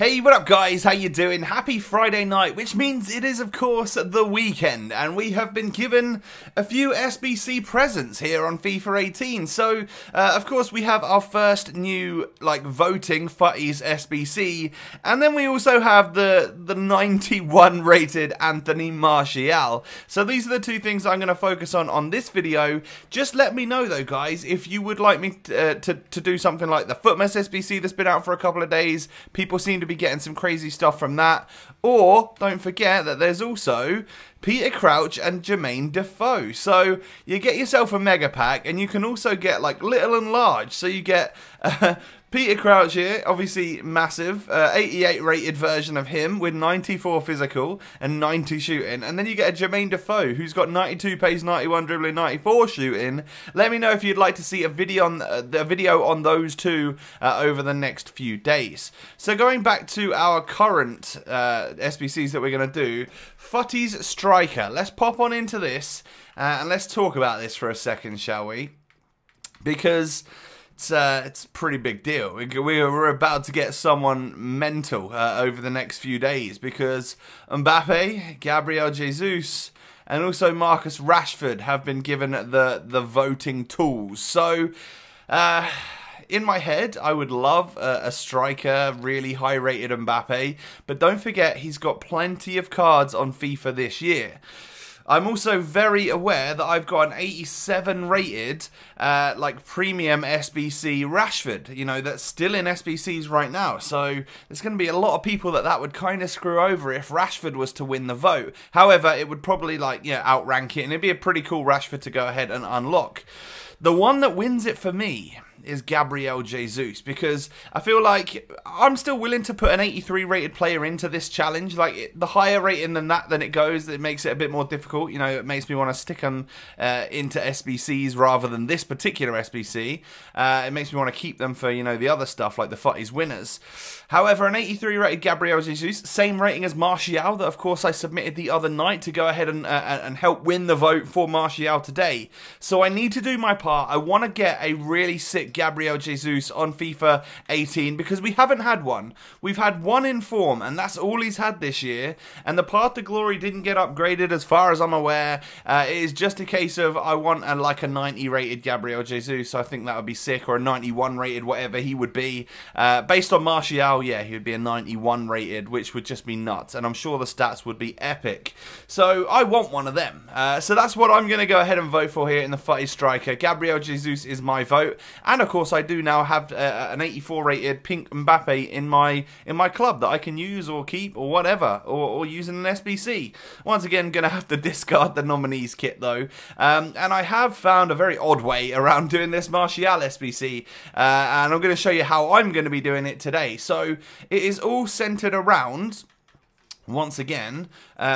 Hey, what up guys, how you doing? Happy Friday night, which means it is of course the weekend, and we have been given a few SBC presents here on FIFA 18. So, of course we have our first new, voting Futties SBC, and then we also have the 91 rated Anthony Martial. So these are the two things I'm going to focus on this video. Just let me know though guys, if you would like me to do something like the Futties SBC that's been out for a couple of days. People seem to be getting some crazy stuff from that. Or don't forget that there's also Peter Crouch and Jermaine Defoe. So you get yourself a mega pack, and you can also get little and large. So you get Peter Crouch here, obviously massive, 88 rated version of him with 94 physical and 90 shooting. And then you get a Jermaine Defoe who's got 92 pace, 91 dribbling, 94 shooting. Let me know if you'd like to see a video on those two over the next few days. So going back to our current SBCs that we're going to do, Futties Striker. Let's pop on into this and let's talk about this for a second, shall we? Because it's a pretty big deal. We're about to get someone mental over the next few days, because MBAPPE, Gabriel Jesus, and also Marcus Rashford have been given the voting tools. So, in my head, I would love a striker, really high-rated MBAPPE, but don't forget he's got plenty of cards on FIFA this year. I'm also very aware that I've got an 87 rated, premium SBC Rashford, that's still in SBCs right now. So there's going to be a lot of people that would kind of screw over if Rashford was to win the vote. However, it would probably, outrank it, and it'd be a pretty cool Rashford to go ahead and unlock. The one that wins it for me is Gabriel Jesus, because I feel like I'm still willing to put an 83 rated player into this challenge. The higher rating than that, it goes, it makes it a bit more difficult. It makes me want to stick them into SBCs rather than this particular SBC. It makes me want to keep them for, the other stuff like the Futties winners. However, an 83 rated Gabriel Jesus, same rating as Martial that of course I submitted the other night to go ahead and help win the vote for Martial today. So I need to do my part. I want to get a really sick Gabriel Jesus on FIFA 18, because we haven't had one. We've had one in form, and that's all he's had this year, and the Path to Glory didn't get upgraded as far as I'm aware. It is just a case of I want a 90 rated Gabriel Jesus. So I think that would be sick, or a 91 rated, whatever he would be. Based on Martial, yeah, he would be a 91 rated, which would just be nuts, and I'm sure the stats would be epic. So I want one of them. So that's what I'm going to go ahead and vote for here in the Futties Striker. Gabriel Jesus is my vote, and of course I do now have an 84 rated pink MBAPPE in my club that I can use or keep or whatever, or use in an SBC. Once again, going to have to discard the nominees kit though, and I have found a very odd way around doing this Martial SBC, and I'm going to show you how I'm going to be doing it today. So it is all centered around, once again,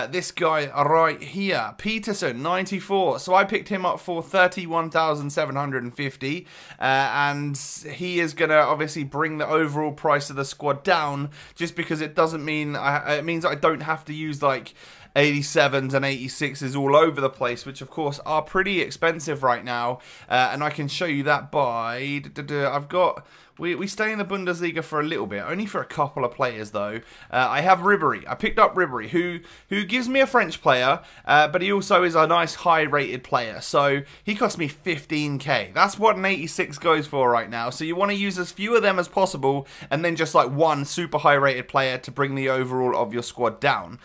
this guy right here, Peterson, 94. So I picked him up for 31,750, and he is going to obviously bring the overall price of the squad down, just because it doesn't mean, it means I don't have to use 87s and 86s all over the place, which of course are pretty expensive right now, and I can show you that by, I've got, we stay in the Bundesliga for a little bit, only for a couple of players though. I have Ribéry. I picked up Ribéry, who gives me a French player, but he also is a nice high rated player, so he cost me 15k. That's what an 86 goes for right now, so you want to use as few of them as possible, and then just one super high rated player to bring the overall of your squad down.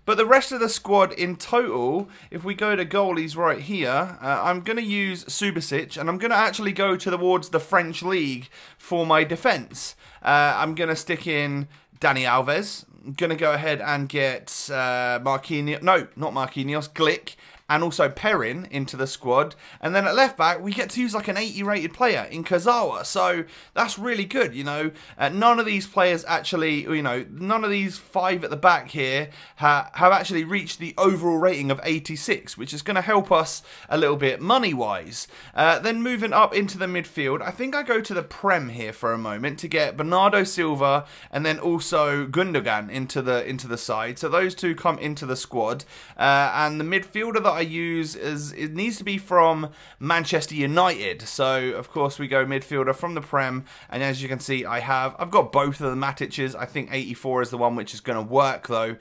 But the rest of the squad in total, if we go to goalies right here, I'm going to use Subasic, and I'm going to actually go towards the French league for my defence. I'm going to stick in Dani Alves. I'm going to go ahead and get Marquinhos, no, not Marquinhos, Glick, and also Perrin into the squad. And then at left back, we get to use an 80 rated player in Kazawa. So that's really good, none of these players actually, none of these five at the back here have actually reached the overall rating of 86, which is going to help us a little bit money-wise. Then moving up into the midfield, I think I go to the Prem here for a moment to get Bernardo Silva and then also Gundogan into the side. So those two come into the squad. And the midfielder that I use is, it needs to be from Manchester United. So, of course, we go midfielder from the Prem. And as you can see, I've got both of the Matic's. I think 84 is the one which is going to work, though,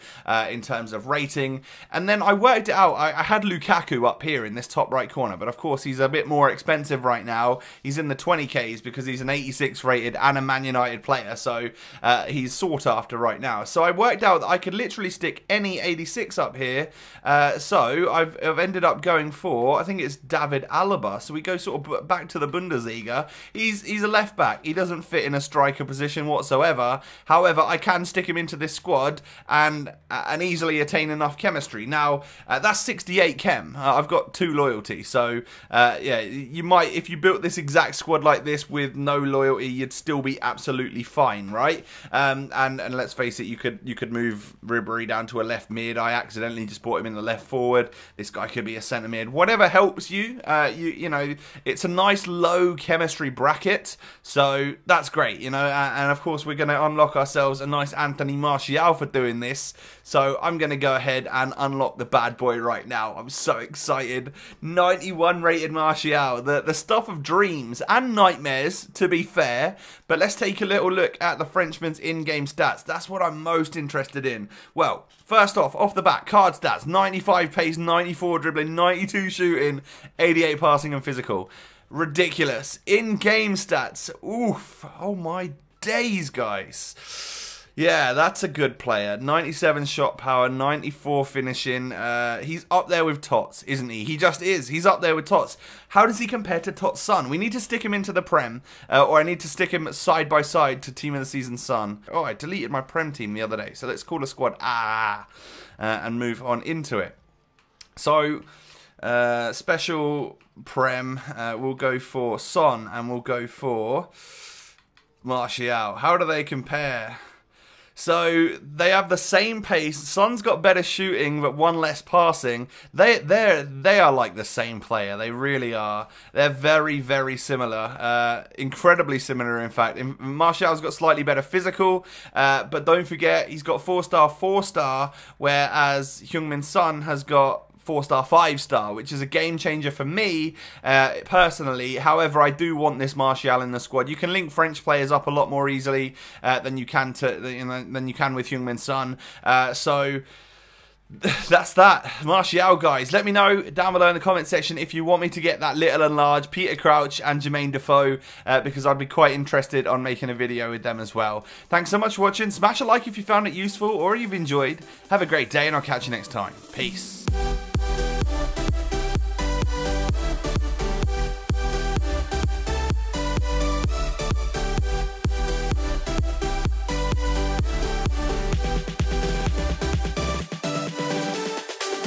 in terms of rating. And then I worked it out. I had Lukaku up here in this top right corner. But, of course, he's a bit more expensive right now. He's in the 20Ks because he's an 86 rated and a Man United player. So, he's sought after right now. So, I worked out that I could literally stick any 86 up here. So, I've ended up going for, I think it's David Alaba. So, we go sort of back to the Bundesliga. He's a left back. He doesn't fit in a striker position whatsoever. However, I can stick him into this squad and easily attain enough chemistry. Now, that's 68 chem. I've got 2 loyalty. So, yeah, you might, if you built this exact squad like this with no loyalty, you'd still be absolutely fine, right? And let's face it, you could move Ribery down to a left mid. I accidentally just brought him in the left forward. This guy could be a centre mid. Whatever helps you. You know, it's a nice low chemistry bracket, so that's great, you know. And of course, we're going to unlock ourselves a nice Anthony Martial for doing this. So I'm going to go ahead and unlock the bad boy right now. I'm so excited. 91 rated Martial, the stuff of dreams and nightmares, to be fair. But let's take a little look at the Frenchman's in-game stats. That's what I'm most interested in. Well, first off the bat, card stats: 95 pace, 94 dribbling, 92 shooting, 88 passing and physical. Ridiculous. In-game stats. Oof. Oh my days, guys. Yeah, that's a good player. 97 shot power, 94 finishing. He's up there with Tots, isn't he? He just is. He's up there with Tots. How does he compare to Tots' son? We need to stick him into the Prem, or I need to stick him side by side to Team of the Season son. Oh, I deleted my Prem team the other day, so let's call a squad and move on into it. So, special Prem, we'll go for Son, and we'll go for Martial. How do they compare? So, they have the same pace. Son's got better shooting, but one less passing. They are like the same player. They really are. They're very, very similar. Incredibly similar, in fact. Martial's got slightly better physical, but don't forget, he's got 4-star, 4-star, whereas Heung-min Son has got 4-star, 5-star, which is a game changer for me, personally. However, I do want this Martial in the squad. You can link French players up a lot more easily than you can with Heung-min Son. So that's that. Martial, guys. Let me know down below in the comment section if you want me to get that little and large Peter Crouch and Jermaine Defoe, because I'd be quite interested on making a video with them as well. Thanks so much for watching. Smash a like if you found it useful or you've enjoyed. Have a great day, and I'll catch you next time. Peace.